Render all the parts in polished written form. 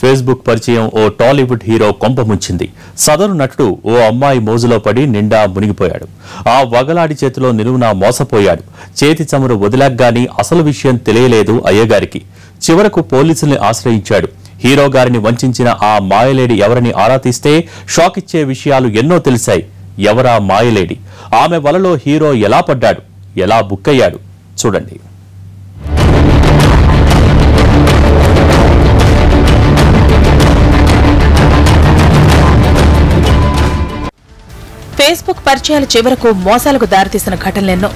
Facebook పరిచయం ఓ Tollywood hero కొంపముంచింది. సదరు నటుడు ఓ అమ్మాయి మోజులో పడి నిండా మునిగిపోయాడు. ఆ వగలాడి చేతిలో నిలువునా మోసపోయాడు. చేతి చమురు వదిలాగ్గాని అసలు విషయం తెలియలేదు అయ్యగారికి. చివరకు పోలీసుల్ని ఆశ్రయించాడు. హీరో గారిని వంచిన ఆ మాయలేడి ఎవరని ఆరా తీస్తే షాక్ ఇచ్చే విషయాలు ఎన్నో తెలిసాయి. ఎవరా మాయలేడి? ఆమె వలలో హీరో ఎలా పడ్డాడు? ఎలా బుక్కయ్యాడు? చూడండి. ఫేస్బుక్ పరిచయాలు చివరకు మోసాలకు దారితీసిన ఘటనలెన్నో.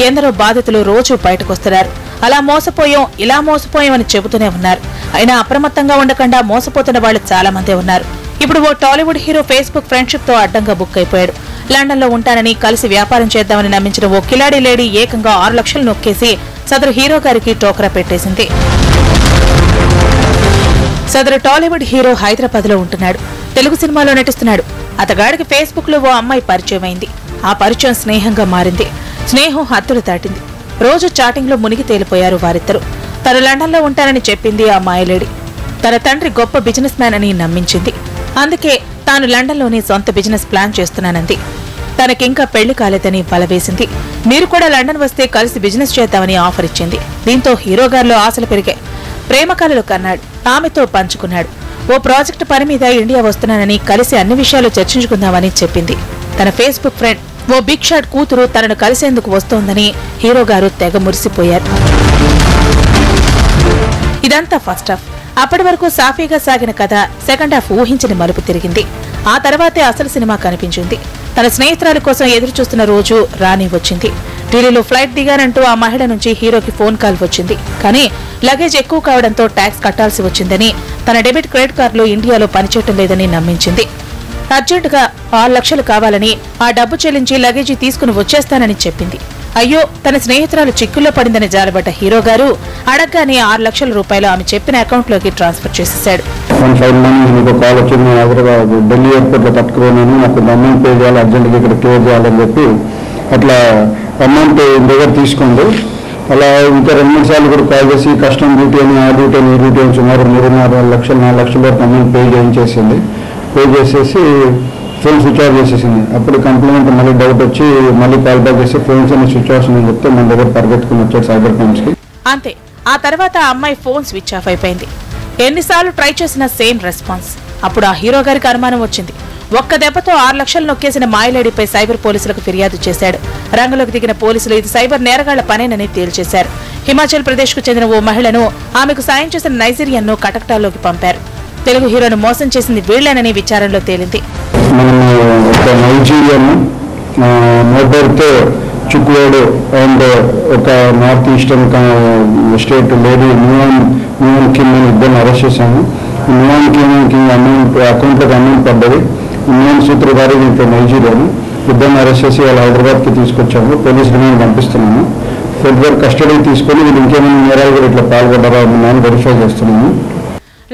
ఎందరో బాధితులు రోజు బయటకొస్తున్నారు. అలా మోసపోయాం, ఇలా మోసపోయాం అని చెబుతూనే ఉన్నారు. అయినా అప్రమత్తంగా ఉండకుండా మోసపోతున్న వాళ్ళు చాలా మందే ఉన్నారు. ఇప్పుడు ఓ టాలీవుడ్ హీరో ఫేస్బుక్ ఫ్రెండ్షిప్ తో అడ్డంగా బుక్ అయిపోయాడు. లండన్ లో ఉంటానని, కలిసి వ్యాపారం చేద్దామని నమ్మించిన ఓ కిలాడి లేడీ ఏకంగా 6 లక్షలు నొక్కేసి సదరు హీరో గారికి టోకరా పెట్టేసింది. సదరు టాలీవుడ్ హీరో హైదరాబాద్ లో ఉంటున్నాడు. తెలుగు సినిమాలో నటిస్తున్నాడు. అతగాడికి ఫేస్బుక్ లో ఓ అమ్మాయి పరిచయం అయింది. ఆ పరిచయం స్నేహంగా మారింది. స్నేహం హద్దులు దాటింది. రోజు చాటింగ్ లో మునిగి తేలిపోయారు వారిద్దరు. తను లండన్ లో ఉంటానని చెప్పింది ఆ మాయలేడి. తన తండ్రి గొప్ప బిజినెస్ మ్యాన్ అని నమ్మించింది. అందుకే తాను లండన్ లోని సొంత బిజినెస్ ప్లాన్ చేస్తున్నానంది. తనకింకా పెళ్లి కాలేదని బలవేసింది. మీరు కూడా లండన్ వస్తే కలిసి బిజినెస్ చేద్దామని ఆఫర్ ఇచ్చింది. దీంతో హీరో గారిలో ఆశలు పెరిగాయి. ప్రేమ కలలు కన్నాడు. ఆమెతో పంచుకున్నాడు. ఓ ప్రాజెక్టు పని మీద ఇండియా వస్తున్నానని, కలిసి అన్ని విషయాలు చర్చించుకుందామని చెప్పింది. తన ఫేస్బుక్ ఫ్రెండ్ ఓ బిగ్ షాట్ కూతురు తనను కలిసేందుకు వస్తోందని హీరో గారు తెగ మురిసిపోయారు. ఇదంతా ఫస్ట్ హాఫ్. అప్పటి వరకు సాఫీగా సాగిన కథ సెకండ్ హాఫ్ ఊహించని మలుపు తిరిగింది. ఆ తర్వాతే అసలు సినిమా కనిపించింది. తన స్నేహితురాలి కోసం ఎదురు చూస్తున్న రోజు రాని వచ్చింది. ఢిల్లీలో ఫ్లైట్ దిగానంటూ ఆ మహిళ నుంచి హీరోకి ఫోన్ కాల్ వచ్చింది. కానీ లగేజ్ ఎక్కువ కావడంతో ట్యాక్స్ కట్టాల్సి వచ్చిందని, తన డెబిట్ క్రెడిట్ కార్డులు ఇండియాలో పనిచేయటం లేదని నమ్మించింది. అర్జెంటుగా 6 లక్షలు కావాలని, ఆ డబ్బు చెల్లించి లగేజీ తీసుకుని వచ్చేస్తానని చెప్పింది. అయ్యో, తన స్నేహితురాలు చిక్కుల్లో పడిందని జాలబడ్డ హీరో గారు అడగ్గానే 6 లక్షల రూపాయలు ఆమె చెప్పిన అకౌంట్ లోకి ట్రాన్స్ఫర్ చేసేశాడు. ఢిల్లీ ఎయిర్పోర్ట్ లో పట్టుకుపోయినాను, నాకు అమౌంట్ పే చేయాలి, అర్జెంట్గా ఇక్కడ క్లియర్ చేయాలని చెప్పి అట్లా అమౌంట్ దగ్గర తీసుకుంది. అలా ఇంకా 2-3 సార్లు కూడా కాల్ చేసి కస్టమ్ డ్యూటీ అని, ఆ డ్యూటీ అని, ఈ డ్యూటీ అని సుమారు 3.5 లక్షలు 4 లక్షల వరకు అమౌంట్ పే చేయించేసింది. పే చేసేసి ఫోన్ స్విచ్ ఆఫ్ చేసేసింది. అప్పుడు కంప్లైంట్ మళ్ళీ డౌట్ వచ్చి మళ్ళీ కాల్ బ్యాక్ చేసి ఫోన్స్ అన్ని స్విచ్ ఆఫ్ అని చెప్తే మన దగ్గర పరిగెత్తుకుని వచ్చాడు సైబర్ క్రైమ్స్ కి. అంతే. ఆ తర్వాత ఆ అమ్మాయి ఫోన్ స్విచ్ ఆఫ్ అయిపోయింది. ఎన్నిసార్లు ట్రై చేసినా సేమ్ రెస్పాన్స్. అప్పుడు ఆ హీరో గారికి అనుమానం వచ్చింది. ఒక్క దెబ్బతో 6 లక్షలు నొక్కేసిన మాయలేడిపై సైబర్ పోలీసులకు ఫిర్యాదు చేశాడు. రంగంలోకి దిగిన పోలీసులు ఇది సైబర్ నేరగాళ్ల పనేనని తేల్చేశారు. హిమాచల్ ప్రదేశ్ కు చెందిన ఓ మహిళను, ఆమెకు సాయం చేసిన నైజీరియన్ను కటక్టాల్లోకి పంపారు. తెలుగు హీరోను మోసం చేసింది వీళ్లేనని విచారణలో తేలింది. అండ్ ఒక నార్త్ ఈస్టర్న్ స్టేట్ లేడీ న్యూయాన్ కిమ్ అని ఇద్దరిని అరెస్ట్ చేశాము. న్యూయాన్ కిమ్ అమౌంట్ అకౌంట్లోకి అమౌంట్ పడ్డది. న్యూయాన్ సూత్రధారి ఇంట్లో నైజీరియాను ఇద్దరిని అరెస్ట్ చేసి వాళ్ళు హైదరాబాద్కి తీసుకొచ్చాము. పోలీస్ రిమాండ్ పంపిస్తున్నాము. ఫెడరల్ కస్టడీకి తీసుకొని వీళ్ళు ఇంకేమైనా నేరాలు కూడా ఇట్లా పాల్పడ్డారా అని వెరిఫై చేస్తున్నాము.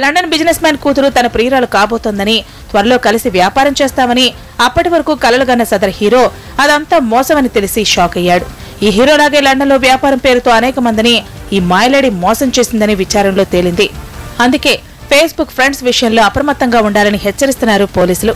లండన్ బిజినెస్ మ్యాన్ కూతురు తన ప్రియురాలు కాబోతోందని, త్వరలో కలిసి వ్యాపారం చేస్తామని అప్పటి వరకు కలలుగన్న సదర్ హీరో అదంతా మోసమని తెలిసి షాక్ అయ్యాడు. ఈ హీరోలాగే లండన్ లో వ్యాపారం పేరుతో అనేక మందిని ఈ మాయలేడి మోసం చేసిందని విచారణలో తేలింది. అందుకే ఫేస్బుక్ ఫ్రెండ్స్ విషయంలో అప్రమత్తంగా ఉండాలని హెచ్చరిస్తున్నారు పోలీసులు.